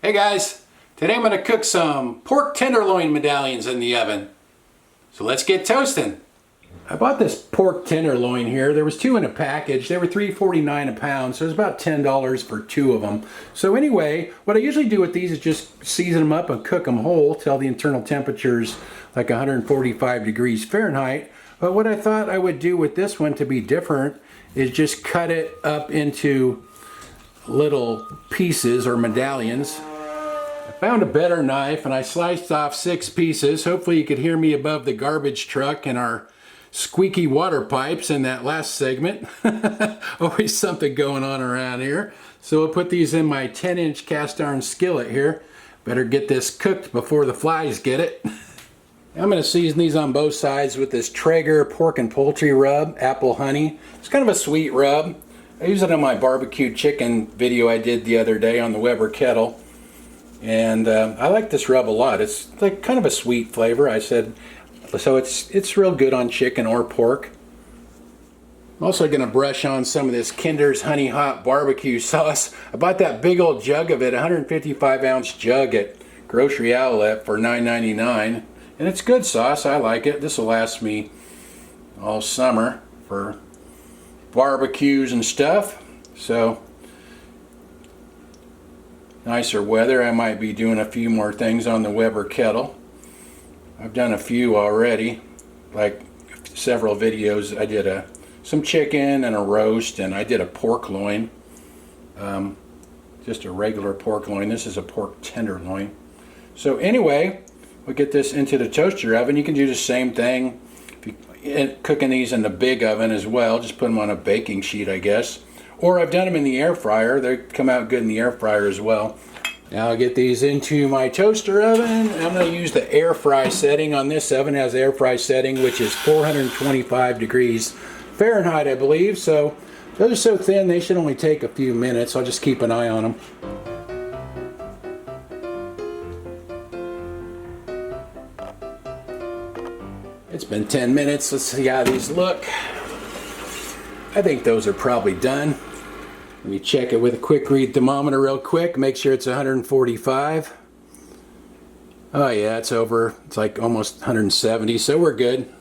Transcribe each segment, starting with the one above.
Hey guys, today I'm going to cook some pork tenderloin medallions in the oven. So let's get toasting. I bought this pork tenderloin here. There was 2 in a package. They were $3.49 a pound, so it was about $10 for 2 of them. So anyway, what I usually do with these is just season them up and cook them whole till the internal temperature's like 145 degrees Fahrenheit. But what I thought I would do with this one to be different is just cut it up into little pieces or medallions. I found a better knife and I sliced off 6 pieces. Hopefully you could hear me above the garbage truck and our squeaky water pipes in that last segment. Always something going on around here. So we'll put these in my 10-inch cast iron skillet here. Better get this cooked before the flies get it. I'm going to season these on both sides with this Traeger pork and poultry rub, apple honey. It's kind of a sweet rub. I use it on my barbecue chicken video I did the other day on the Weber kettle. And I like this rub a lot. It's like kind of a sweet flavor, I said. So it's real good on chicken or pork. I'm also going to brush on some of this Kinder's Honey Hot barbecue sauce. I bought that big old jug of it, 155 ounce jug at Grocery Outlet for $9.99. And it's good sauce, I like it. This will last me all summer for barbecues and stuff. So nicer weather, I might be doing a few more things on the Weber kettle. I've done a few already, like several videos. I did some chicken and a roast, and I did a pork loin, just a regular pork loin. This is a pork tenderloin. So anyway, we'll get this into the toaster oven. You can do the same thing if you're cooking these in the big oven as well. Just put them on a baking sheet, I guess. Or I've done them in the air fryer. They come out good in the air fryer as well. Now I'll get these into my toaster oven. I'm going to use the air fry setting on this oven. It has air fry setting, which is 425 degrees Fahrenheit, I believe. So those are so thin, they should only take a few minutes. I'll just keep an eye on them. It's been 10 minutes. Let's see how these look. I think those are probably done. Let me check it with a quick read thermometer real quick. Make sure it's 145. Oh yeah, it's over. It's like almost 170, so we're good.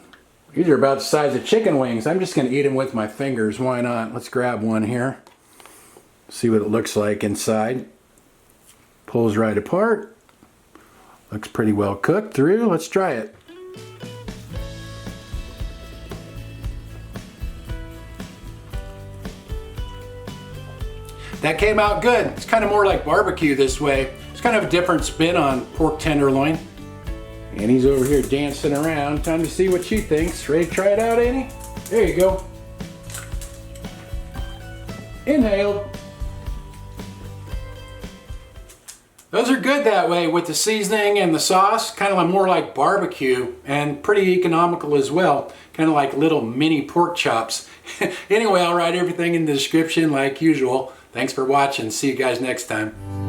These are about the size of chicken wings. I'm just going to eat them with my fingers. Why not? Let's grab one here. See what it looks like inside. Pulls right apart. Looks pretty well cooked through. Let's try it. That came out good. It's kind of more like barbecue this way. It's kind of a different spin on pork tenderloin. Annie's over here dancing around. Time to see what she thinks. Ready to try it out, Annie? There you go. Inhaled. Those are good that way with the seasoning and the sauce. Kind of more like barbecue and pretty economical as well. Kind of like little mini pork chops. Anyway, I'll write everything in the description like usual. Thanks for watching. See you guys next time.